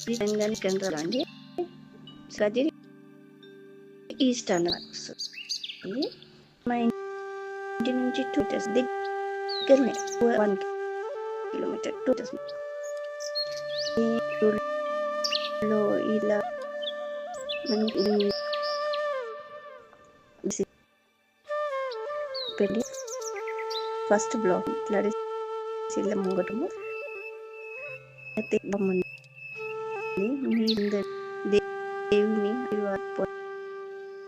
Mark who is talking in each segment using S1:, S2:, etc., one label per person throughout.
S1: తెలంగాణ కేంద్రాలు అండి కదిరి ఈస్ట్ అన్నమాట వస్తుంది. మా ఇంటి నుంచి 2 మీటర్స్ దగ్గరనే 1 కిలోమీటర్ 2 మీటర్స్ లో ఇలా మనకి పెళ్ళి ఫస్ట్ బ్లాక్ ఇట్లా శిల ముంగటము దేవుని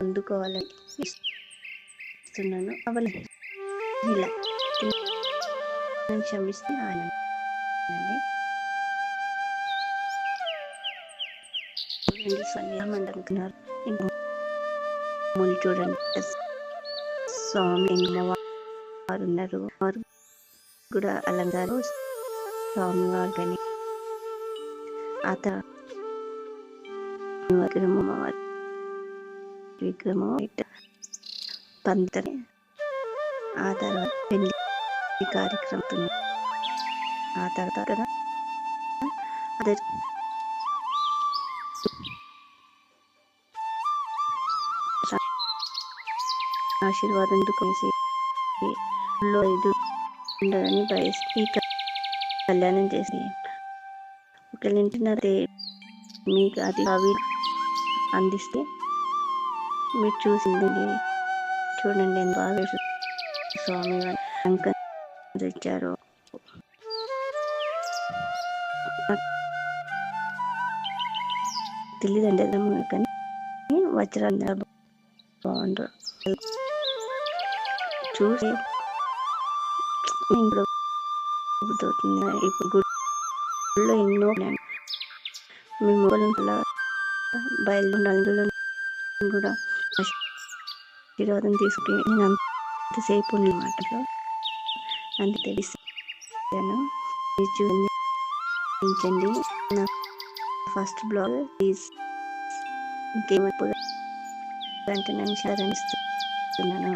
S1: అందుకోవాలని ఇస్తున్నాను. అవల ఇలా క్షమిస్తే ఆయన అనుకున్నారు. చూడండి స్వామి వారు ఉన్నారు. వారు కూడా అలంకారం స్వామి వారు కానీ విగ్రహం పంతని ఆ తర్వాత పెళ్లి కార్యక్రమం ఆ తర్వాత ఆశీర్వాదం కొనేసి ఉండదని బయసి కళ్యాణం చేసి ఒకళ్ళ ఇంటినైతే మీకు అది అవి అందిస్తే మీరు చూసింది చూడండి ఎంత బాగా స్వామి వారు అలంకరించారు. తెలియదండి కానీ వజ్రాలు బాగుంటారు చూసి ఇప్పుడు గుడిలో ఎన్నో మేము బయలుదేరాలు కూడా ఆశీర్వాదం తీసుకుని నేను అంతసేపు ఉన్న మాటలో అంత తెలిసాను. చూడండి నా ఫస్ట్ బ్లాగ్ ప్లీజ్ ఇంకేమైపోయిందంటే నేను షేర్ ఇస్తున్నాను.